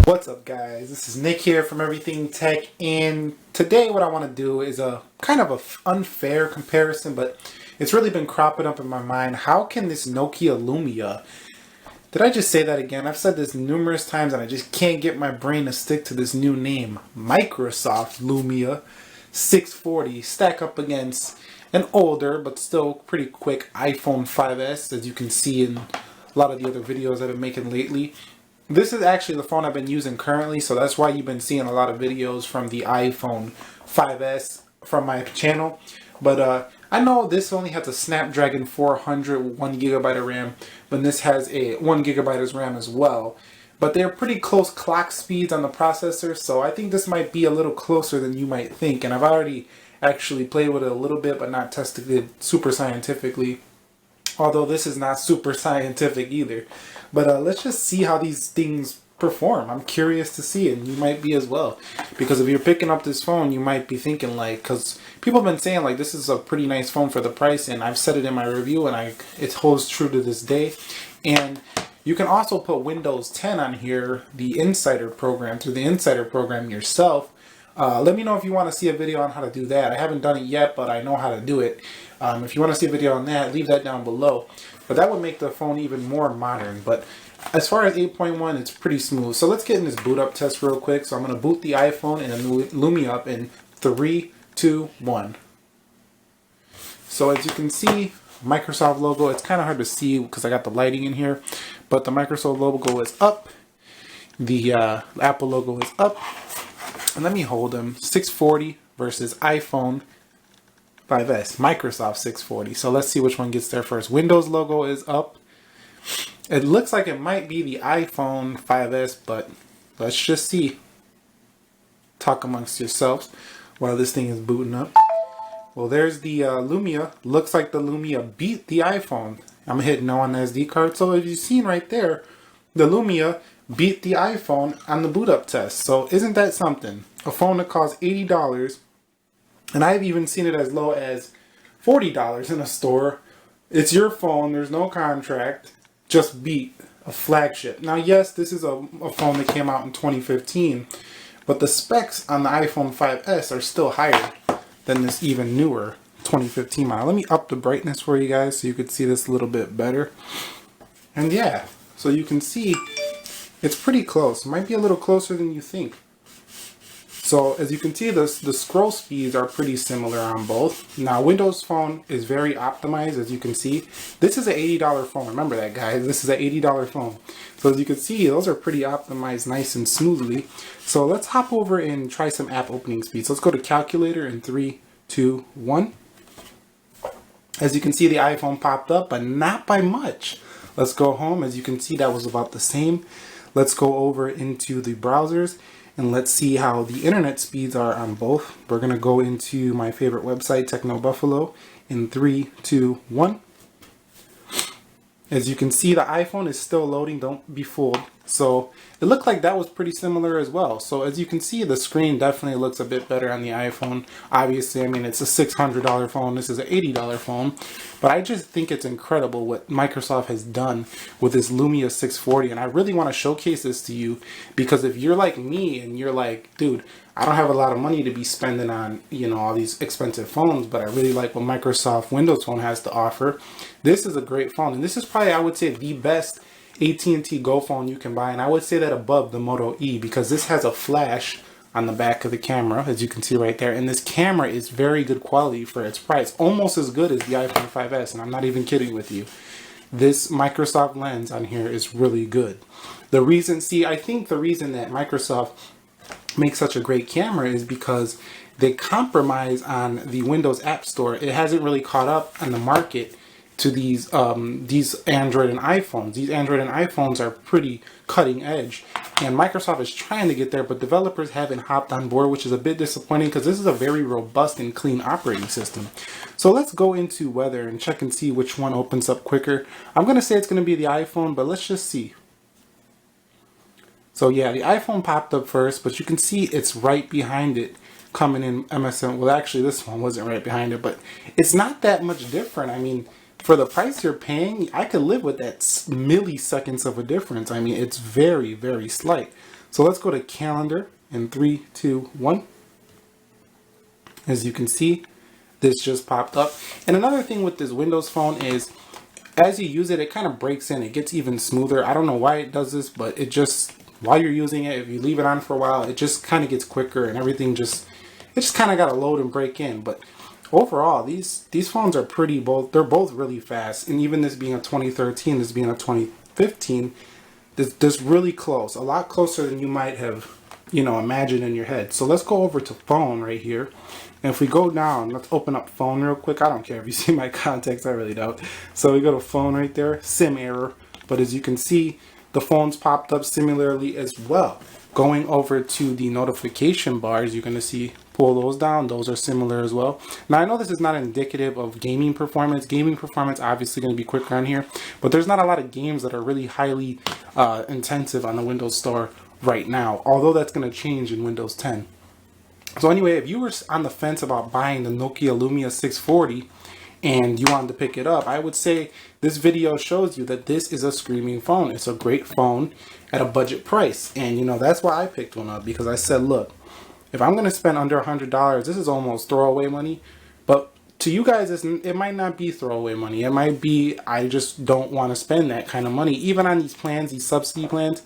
What's up, guys? This is Nick here from Everything Tech, and today what I want to do is a kind of a unfair comparison, but it's really been cropping up in my mind. How can this Nokia Lumia, did I just say that again? I've said this numerous times and I just can't get my brain to stick to this new name. Microsoft Lumia 640 stack up against an older but still pretty quick iPhone 5S, as you can see in a lot of the other videos I've been making lately. This is actually the phone I've been using currently, so that's why you've been seeing a lot of videos from the iPhone 5S from my channel. But I know this only has a Snapdragon 400 1GB of RAM, but this has a 1GB of RAM as well. But they're pretty close clock speeds on the processor, so I think this might be a little closer than you might think. And I've already actually played with it a little bit, but not tested it super scientifically. Although this is not super scientific either. But let's just see how these things perform. I'm curious to see, and you might be as well. Because if you're picking up this phone, you might be thinking like, because people have been saying like this is a pretty nice phone for the price, and I've said it in my review, and it holds true to this day. And you can also put Windows 10 on here, the Insider program, through the Insider program yourself. Let me know if you want to see a video on how to do that. I haven't done it yet, but I know how to do it. If you want to see a video on that, leave that down below. But that would make the phone even more modern. But as far as 8.1, it's pretty smooth. So let's get in this boot up test real quick. So I'm going to boot the iPhone and the Lumia up in 3, 2, 1. So as you can see, Microsoft logo, it's kind of hard to see because I got the lighting in here. But the Microsoft logo is up. The Apple logo is up. And let me hold them. 640 versus iPhone 5S. Microsoft 640. So let's see which one gets there first. Windows logo is up. It looks like it might be the iPhone 5S, but let's just see. Talk amongst yourselves while this thing is booting up. Well, there's the Lumia. Looks like the Lumia beat the iPhone. I'm hitting no on the SD card. So as you've seen right there, the Lumia beat the iPhone on the boot up test. So isn't that something? A phone that costs $80, and I've even seen it as low as $40 in a store. It's your phone, there's no contract, just beat a flagship. Now yes, this is a phone that came out in 2015, but the specs on the iPhone 5S are still higher than this even newer 2015 model. Let me up the brightness for you guys so you could see this a little bit better. And yeah, so you can see it's pretty close. It might be a little closer than you think. So as you can see, the scroll speeds are pretty similar on both. Now Windows Phone is very optimized, as you can see. This is an $80 phone. Remember that, guys. This is an $80 phone. So as you can see, those are pretty optimized nice and smoothly. So let's hop over and try some app opening speeds. Let's go to calculator in 3, 2, 1. As you can see, the iPhone popped up, but not by much. Let's go home. As you can see, that was about the same. Let's go over into the browsers and let's see how the internet speeds are on both. We're going to go into my favorite website, Techno Buffalo, in 3, 2, 1. As you can see, the iPhone is still loading. Don't be fooled. So it looked like that was pretty similar as well. So as you can see, the screen definitely looks a bit better on the iPhone. Obviously, I mean, it's a $600 phone. This is an $80 phone. But I just think it's incredible what Microsoft has done with this Lumia 640. And I really want to showcase this to you because if you're like me and you're like, dude, I don't have a lot of money to be spending on, you know, all these expensive phones, but I really like what Microsoft Windows Phone has to offer. This is a great phone. And this is probably, I would say, the best AT&T Go phone you can buy, and I would say that above the Moto E because this has a flash on the back of the camera, as you can see right there, and this camera is very good quality for its price, almost as good as the iPhone 5S, and I'm not even kidding with you. This Microsoft lens on here is really good. I think the reason that Microsoft makes such a great camera is because they compromise on the Windows App Store. It hasn't really caught up on the market to these Android and iPhones. These Android and iPhones are pretty cutting edge, and Microsoft is trying to get there, but developers haven't hopped on board, which is a bit disappointing because this is a very robust and clean operating system. So let's go into weather and check and see which one opens up quicker. I'm going to say it's going to be the iPhone, but let's just see. So yeah, the iPhone popped up first, but you can see it's right behind it coming in MSN. Well, actually, this one wasn't right behind it, but it's not that much different. I mean, for the price you're paying, I could live with that milliseconds of a difference. I mean, it's very, very slight. So let's go to calendar in 3, 2, 1. As you can see, this just popped up. And another thing with this Windows phone is, as you use it, it kind of breaks in. It gets even smoother. I don't know why it does this, but it just, while you're using it, if you leave it on for a while, it just kind of gets quicker and everything just, it just kind of got to load and break in. But overall, these phones are they're both really fast. And even this being a 2013, this being a 2015, this really close, a lot closer than you might have, imagined in your head. So let's go over to phone right here. And if we go down, let's open up phone real quick. I don't care if you see my contacts, I really don't. So we go to phone right there, SIM error. But as you can see, the phone's popped up similarly as well. Going over to the notification bars, you're going to see, pull those down. Those are similar as well. Now, I know this is not indicative of gaming performance. Gaming performance obviously going to be quicker on here. But there's not a lot of games that are really highly intensive on the Windows Store right now. Although that's going to change in Windows 10. So anyway, if you were on the fence about buying the Nokia Lumia 640 and you wanted to pick it up, I would say this video shows you that this is a screaming phone. It's a great phone at a budget price. And that's why I picked one up, because I said, look, if I'm going to spend under $100, this is almost throwaway money. But to you guys, it might not be throwaway money. It might be, I just don't want to spend that kind of money. Even on these plans, these subsidy plans,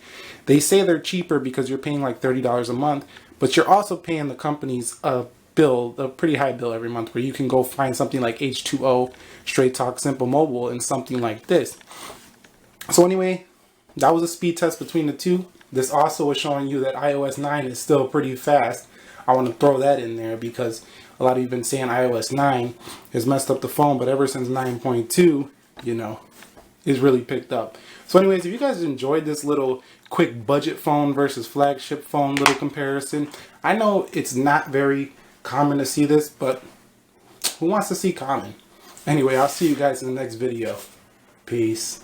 they say they're cheaper because you're paying like $30 a month. But you're also paying the companies a pretty high bill every month, where you can go find something like H2O, Straight Talk, Simple Mobile, and something like this. So anyway, that was a speed test between the two. This also is showing you that iOS 9 is still pretty fast. I want to throw that in there because a lot of you have been saying iOS 9 has messed up the phone, but ever since 9.2, it's really picked up. So anyways, if you guys enjoyed this little quick budget phone versus flagship phone little comparison, I know it's not very common to see this, but who wants to see common? Anyway, I'll see you guys in the next video. Peace.